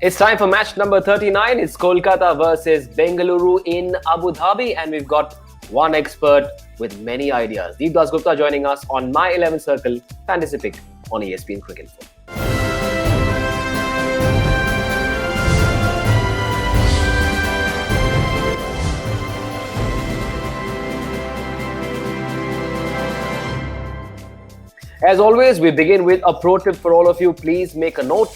It's time for match number 39. It's Kolkata versus Bengaluru in Abu Dhabi, and we've got one expert with many ideas. Deep Das Gupta joining us on My 11 Circle Fantasy Pick on ESPN Cricket Info. As always, we begin with a pro tip for all of you. Please make a note.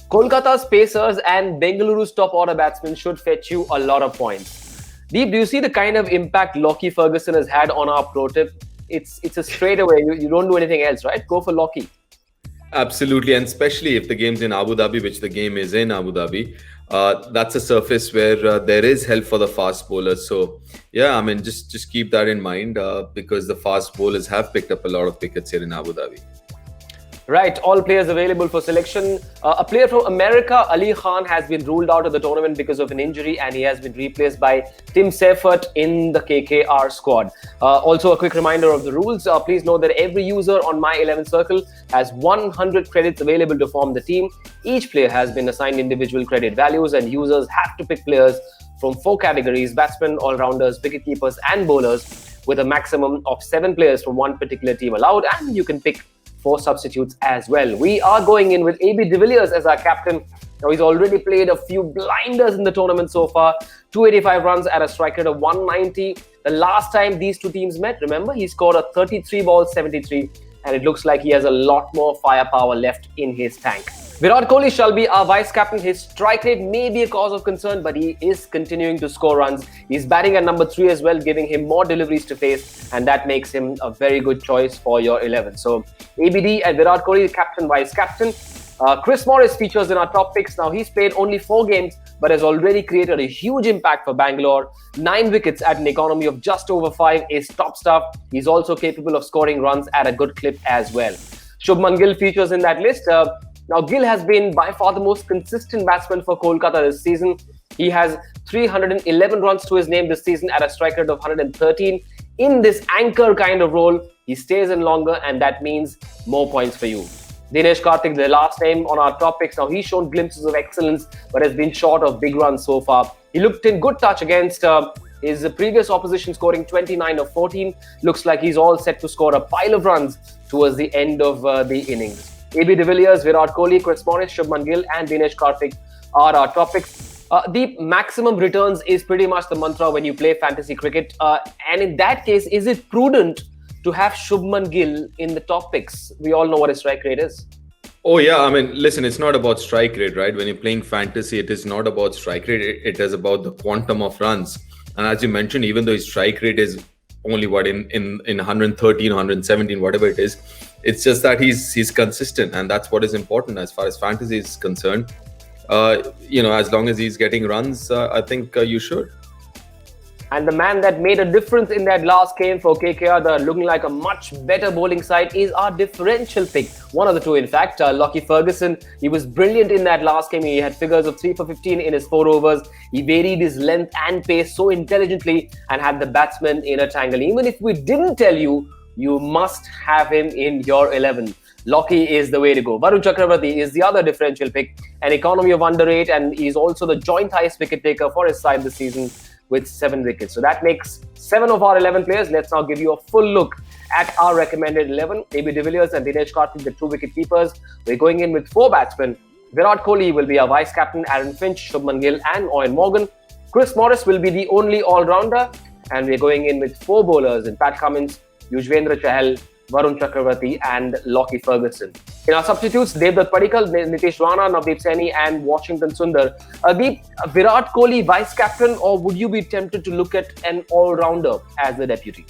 Kolkata's pacers and Bengaluru's top order batsmen should fetch you a lot of points. Deep, do you see the kind of impact Lockie Ferguson has had on our pro tip? It's a straightaway. You don't do anything else, right? Go for Lockie. Absolutely, and especially if the game's in Abu Dhabi, which the game is in Abu Dhabi, that's a surface where there is help for the fast bowlers. So, yeah, I mean, just keep that in mind because the fast bowlers have picked up a lot of wickets here in Abu Dhabi. Right, all players available for selection. A player from America, Ali Khan, has been ruled out of the tournament because of an injury, and he has been replaced by Tim Seifert in the KKR squad. Also, a quick reminder of the rules. Please note that every user on My 11 Circle has 100 credits available to form the team. Each player has been assigned individual credit values, and users have to pick players from 4 categories: batsmen, all-rounders, wicket-keepers, and bowlers, with a maximum of 7 players from one particular team allowed, and you can pick 4 substitutes as well. We are going in with AB de Villiers as our captain. Now, he's already played a few blinders in the tournament so far. 285 runs at a strike rate of 190. The last time these two teams met, remember, he scored a 33 balls 73, and it looks like he has a lot more firepower left in his tank. Virat Kohli shall be our vice-captain. His strike rate may be a cause of concern, but he is continuing to score runs. He's batting at number 3 as well, giving him more deliveries to face, and that makes him a very good choice for your 11. So, ABD and Virat Kohli, captain, vice-captain. Chris Morris features in our top picks. Now, he's played only 4 games, but has already created a huge impact for Bangalore. 9 wickets at an economy of just over 5 is top stuff. He's also capable of scoring runs at a good clip as well. Shubman Gill features in that list. Now, Gill has been by far the most consistent batsman for Kolkata this season. He has 311 runs to his name this season at a strike rate of 113. In this anchor kind of role, he stays in longer, and that means more points for you. Dinesh Karthik, the last name on our top picks. Now, he's shown glimpses of excellence, but has been short of big runs so far. He looked in good touch against his previous opposition, scoring 29 of 14. Looks like he's all set to score a pile of runs towards the end of the innings. AB de Villiers, Virat Kohli, Chris Morris, Shubman Gill, and Dinesh Karthik are our top picks. The maximum returns is pretty much the mantra when you play fantasy cricket. And in that case, is it prudent to have Shubman Gill in the top picks? We all know what his strike rate is. Oh, yeah. I mean, listen, it's not about strike rate, right? When you're playing fantasy, it is not about strike rate. It is about the quantum of runs. And as you mentioned, even though his strike rate is only in 113, 117, whatever it is, it's just that he's consistent, and that's what is important as far as fantasy is concerned. As long as he's getting runs, I think you should. And the man that made a difference in that last game for KKR, they're looking like a much better bowling side, is our differential pick. One of the two, in fact. Lockie Ferguson, he was brilliant in that last game. He had figures of 3 for 15 in his 4 overs. He varied his length and pace so intelligently and had the batsmen in a tangle. Even if we didn't tell you, you must have him in your 11. Lockie is the way to go. Varun Chakravarti is the other differential pick, an economy of under 8, and he's also the joint highest wicket taker for his side this season with 7 wickets. So that makes 7 of our 11 players. Let's now give you a full look at our recommended 11. AB de Villiers and Dinesh Karthik, the 2 wicket keepers. We're going in with 4 batsmen. Virat Kohli will be our vice-captain, Aaron Finch, Shubman Gill, and Eoin Morgan. Chris Morris will be the only all-rounder, and we're going in with 4 bowlers in Pat Cummins, Yuzvendra Chahal, Varun Chakravarti, and Lockie Ferguson. In our substitutes, Devdutt Padikkal, Nitish Rana, Navdeep Saini, and Washington Sundar. Virat Kohli vice-captain, or would you be tempted to look at an all-rounder as the deputy?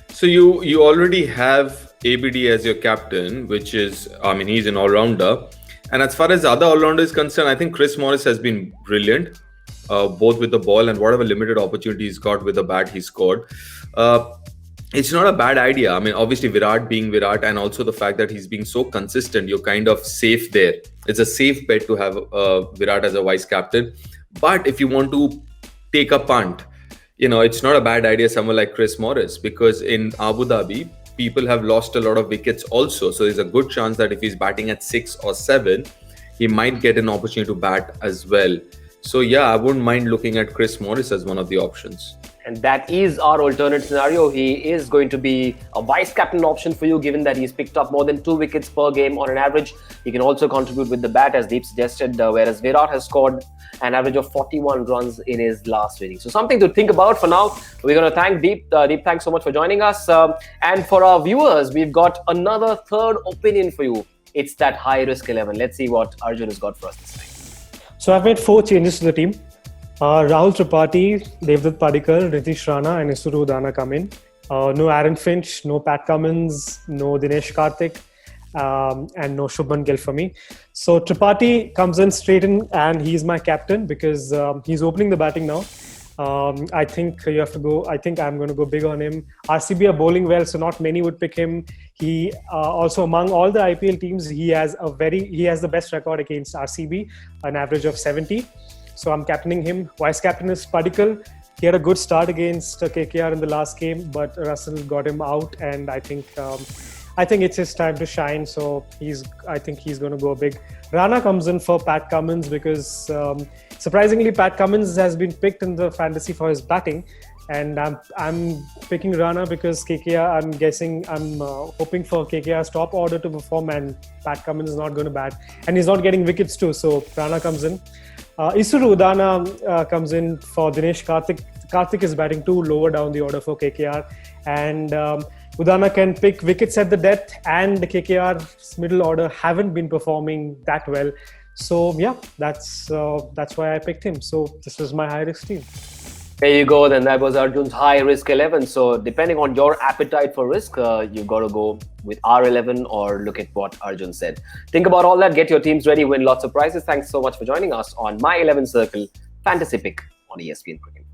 So you already have ABD as your captain, which is, he's an all-rounder. And as far as the other all-rounder is concerned, I think Chris Morris has been brilliant, both with the ball and whatever limited opportunity he's got with the bat he scored. It's not a bad idea. I mean, obviously Virat being Virat, and also the fact that he's being so consistent, you're kind of safe there. It's a safe bet to have Virat as a vice captain. But if you want to take a punt, it's not a bad idea someone like Chris Morris, because in Abu Dhabi, people have lost a lot of wickets also. So there's a good chance that if he's batting at 6 or 7, he might get an opportunity to bat as well. So yeah, I wouldn't mind looking at Chris Morris as one of the options. And that is our alternate scenario. He is going to be a vice captain option for you, given that he's picked up more than 2 wickets per game on an average. He can also contribute with the bat, as Deep suggested, whereas Virat has scored an average of 41 runs in his last inning. So something to think about for now. We're going to thank Deep. Deep, thanks so much for joining us. And for our viewers, we've got another third opinion for you. It's that high risk 11. Let's see what Arjun has got for us this time. So I've made 4 changes to the team. Rahul Tripathi, Devdutt Padikkal, Ritish Rana and Isuru Udana come in. No Aaron Finch, no Pat Cummins, no Dinesh Karthik, and no Shubman Gill for me. So Tripathi comes in straight in and he's my captain because he's opening the batting now. I think you have to go. I think I'm going to go big on him. RCB are bowling well, so not many would pick him. He also among all the IPL teams, he has the best record against RCB, an average of 70. So I'm captaining him. Vice captain is Padikkal. He had a good start against KKR in the last game, but Russell got him out, and I think it's his time to shine. So I think he's going to go big. Rana comes in for Pat Cummins because surprisingly Pat Cummins has been picked in the fantasy for his batting, and I'm picking Rana because KKR. I'm hoping for KKR's top order to perform, and Pat Cummins is not going to bat, and he's not getting wickets too. So Rana comes in. Isuru Udana comes in for Dinesh Karthik. Karthik is batting too lower down the order for KKR, and Udana can pick wickets at the death, and the KKR's middle order haven't been performing that well. So yeah, that's why I picked him. So this is my high risk team. There you go. Then that was Arjun's high risk 11. So depending on your appetite for risk, you've got to go with R11 or look at what Arjun said. Think about all that. Get your teams ready. Win lots of prizes. Thanks so much for joining us on My 11 Circle Fantasy Pick on ESPN Cricket.